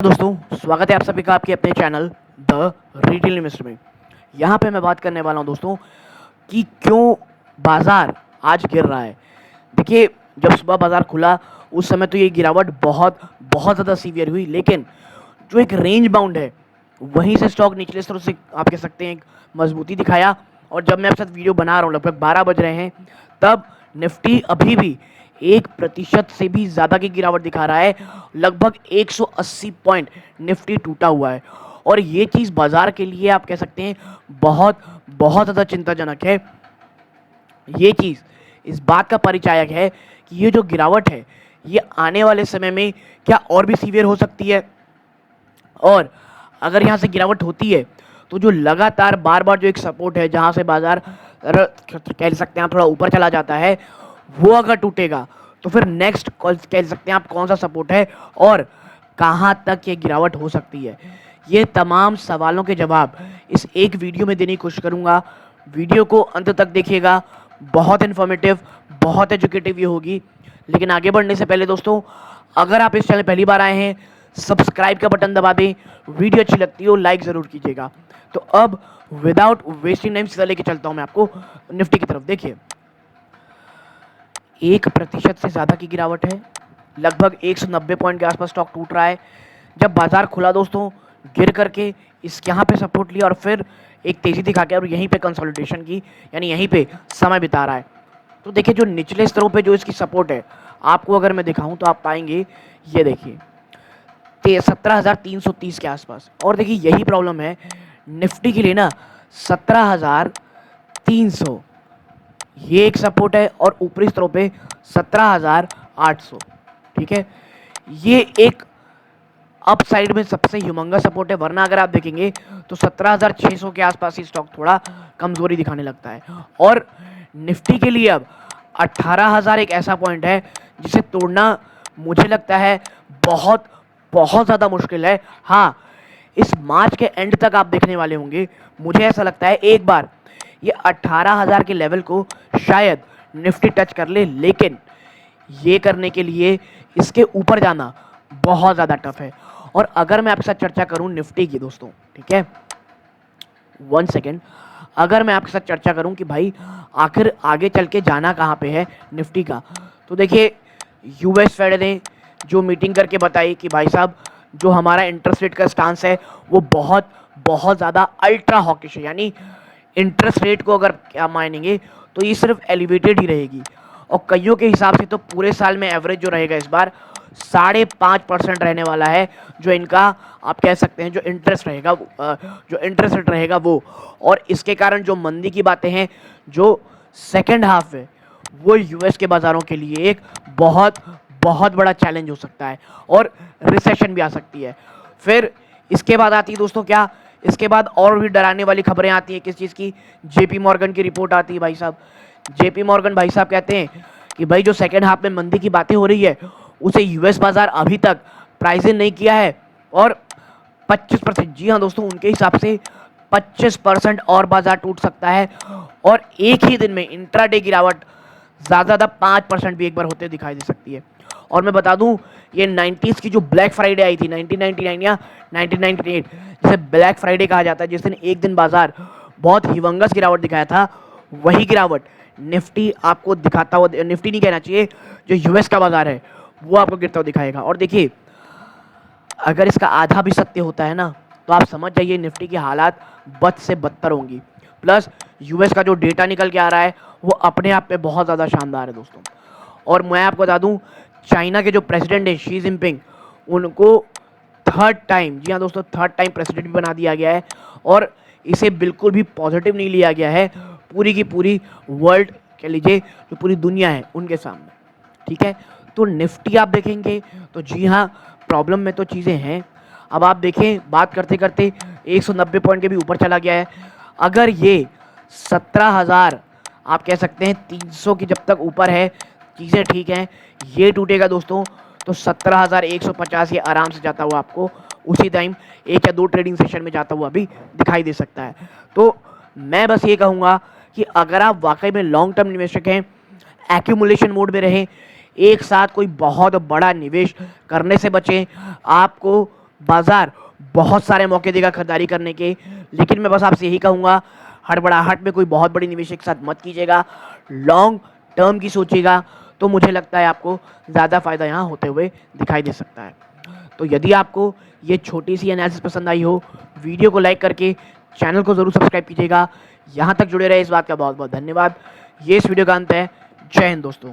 दोस्तों स्वागत है आप सभी का आपके अपने चैनल द रिटेल इन्वेस्टर में। यहाँ पे मैं बात करने वाला हूँ दोस्तों कि क्यों बाज़ार आज गिर रहा है। देखिए, जब सुबह बाज़ार खुला उस समय तो ये गिरावट बहुत बहुत ज़्यादा सीवियर हुई, लेकिन जो एक रेंज बाउंड है वहीं से स्टॉक निचले स्तरों से आप कह सकते हैं एक मजबूती दिखाया। और जब मैं आपके साथ वीडियो बना रहा हूँ लगभग 12 बज रहे हैं, तब निफ्टी अभी भी 1% से भी ज़्यादा की गिरावट दिखा रहा है। लगभग 180 पॉइंट निफ्टी टूटा हुआ है और ये चीज़ बाज़ार के लिए आप कह सकते हैं बहुत बहुत ज़्यादा चिंताजनक है। ये चीज़ इस बात का परिचायक है कि ये जो गिरावट है ये आने वाले समय में क्या और भी सीवियर हो सकती है। और अगर यहाँ से गिरावट होती है तो जो लगातार बार बार जो एक सपोर्ट है जहाँ से बाज़ार कह सकते हैं आप थोड़ा ऊपर चला जाता है, वो अगर टूटेगा तो फिर नेक्स्ट कह सकते हैं आप कौन सा सपोर्ट है और कहाँ तक ये गिरावट हो सकती है। ये तमाम सवालों के जवाब इस एक वीडियो में देने की कोशिश करूँगा। वीडियो को अंत तक देखिएगा, बहुत इन्फॉर्मेटिव बहुत एजुकेटिव ये होगी। लेकिन आगे बढ़ने से पहले दोस्तों, अगर आप इस चैनल पहली बार आए हैं, सब्सक्राइब का बटन दबा दें, वीडियो अच्छी लगती हो लाइक ज़रूर कीजिएगा। तो अब विदाउट वेस्टिंग टाइम सीधा लेके चलता हूँ मैं आपको निफ्टी की तरफ। देखिए, 1% से ज़्यादा की गिरावट है, लगभग 190 पॉइंट के आसपास स्टॉक टूट रहा है। जब बाजार खुला दोस्तों, गिर करके इस यहाँ पे सपोर्ट लिया और फिर एक तेज़ी दिखा के और यहीं पे कंसोलिडेशन की, यानी यहीं पे समय बिता रहा है। तो देखिए, जो निचले स्तरों पे जो इसकी सपोर्ट है आपको अगर मैं दिखाऊं तो आप पाएंगे, ये देखिए 17,330 के आसपास। और देखिए यही प्रॉब्लम है निफ्टी के लिए ना, 17,300 ये एक सपोर्ट है और ऊपरी स्तरों पे 17,800। ठीक है, ये एक अप साइड में सबसे ह्यूमंगस सपोर्ट है, वरना अगर आप देखेंगे तो 17,600 के आसपास ही स्टॉक थोड़ा कमजोरी दिखाने लगता है। और निफ्टी के लिए अब 18,000 एक ऐसा पॉइंट है जिसे तोड़ना मुझे लगता है बहुत बहुत ज़्यादा मुश्किल है। हाँ, इस मार्च के एंड तक आप देखने वाले होंगे, मुझे ऐसा लगता है एक बार ये 18,000 के लेवल को शायद निफ्टी टच कर ले, लेकिन ये करने के लिए इसके ऊपर जाना बहुत ज़्यादा टफ है। और अगर मैं आपके साथ चर्चा करूं निफ्टी की दोस्तों, ठीक है, 1 सेकेंड, अगर मैं आपके साथ चर्चा करूं कि भाई आखिर आगे चल के जाना कहाँ पे है निफ्टी का, तो देखिए यूएस फेड ने जो मीटिंग करके बताई कि भाई साहब जो हमारा इंटरेस्ट रेट का स्टांस है वो बहुत बहुत ज़्यादा अल्ट्रा हॉकिश है, यानी इंटरेस्ट रेट को अगर क्या मानेंगे तो ये सिर्फ एलिवेटेड ही रहेगी। और कईयों के हिसाब से तो पूरे साल में एवरेज जो रहेगा इस बार 5.5% रहने वाला है, जो इनका आप कह सकते हैं जो इंटरेस्ट रहेगा, जो इंटरेस्ट रेट रहेगा वो। और इसके कारण जो मंदी की बातें हैं, जो सेकेंड हाफ है वो यूएस के बाज़ारों के लिए एक बहुत बहुत बड़ा चैलेंज हो सकता है और रिसेशन भी आ सकती है। फिर इसके बाद आती है दोस्तों क्या, इसके बाद और भी डराने वाली खबरें आती हैं। किस चीज़ की? जेपी मॉर्गन की रिपोर्ट आती है भाई साहब। जेपी मॉर्गन भाई साहब कहते हैं कि भाई जो सेकेंड हाफ में मंदी की बातें हो रही है उसे यूएस बाजार अभी तक प्राइस इन नहीं किया है और 25%, जी हाँ दोस्तों, उनके हिसाब से 25% और बाजार टूट सकता है। और एक ही दिन में इंट्राडे गिरावट ज़्यादा 5% भी एक बार होते दिखाई दे सकती है। और मैं बता दूं, ये 90s की जो ब्लैक फ्राइडे आई थी 1999 या 1998, जिसे ब्लैक फ्राइडे कहा जाता है, जिस दिन एक दिन बाजार बहुत हिवंगस गिरावट दिखाया था, वही गिरावट निफ्टी आपको दिखाता हुआ, निफ्टी नहीं कहना चाहिए, जो यूएस का बाजार है वो आपको गिरता हुआ दिखाएगा। और देखिए, अगर इसका आधा भी सत्य होता है ना, तो आप समझ जाइए निफ्टी की हालात बद से बदतर होंगी। प्लस यूएस का जो डेटा निकल के आ रहा है वो अपने आप में बहुत ज़्यादा शानदार है दोस्तों। और मैं आपको बता दूं, चाइना के जो प्रेसिडेंट हैं शी जिनपिंग, उनको थर्ड टाइम, जी हाँ दोस्तों, थर्ड टाइम प्रेसिडेंट भी बना दिया गया है। और इसे बिल्कुल भी पॉजिटिव नहीं लिया गया है पूरी की पूरी वर्ल्ड, कह लीजिए जो पूरी दुनिया है उनके सामने। ठीक है, तो निफ्टी आप देखेंगे तो जी हाँ, प्रॉब्लम में तो चीज़ें हैं। अब आप देखें, बात करते करते 190 पॉइंट के भी ऊपर चला गया है। अगर ये 17,000 आप कह सकते हैं 300 की जब तक ऊपर है, चीज़ें ठीक हैं, ये टूटेगा दोस्तों तो 17,150 ये आराम से जाता हुआ आपको उसी टाइम 1 या 2 ट्रेडिंग सेशन में जाता हुआ भी दिखाई दे सकता है। तो मैं बस ये कहूँगा कि अगर आप वाकई में लॉन्ग टर्म निवेशक हैं, एक्यूमुलेशन मोड में रहें, एक साथ कोई बहुत बड़ा निवेश करने से बचें। आपको बाजार बहुत सारे मौके देगा खरीदारी करने के, लेकिन मैं बस आपसे यही कहूँगा, हड़बड़ाहट में कोई बहुत बड़ी निवेश के साथ मत कीजिएगा, लॉन्ग टर्म की सोचिएगा, तो मुझे लगता है आपको ज़्यादा फायदा यहाँ होते हुए दिखाई दे सकता है। तो यदि आपको ये छोटी सी एनालिसिस पसंद आई हो, वीडियो को लाइक करके चैनल को ज़रूर सब्सक्राइब कीजिएगा। यहाँ तक जुड़े रहे इस बात का बहुत बहुत धन्यवाद। ये इस वीडियो का अंत है। जय हिंद दोस्तों।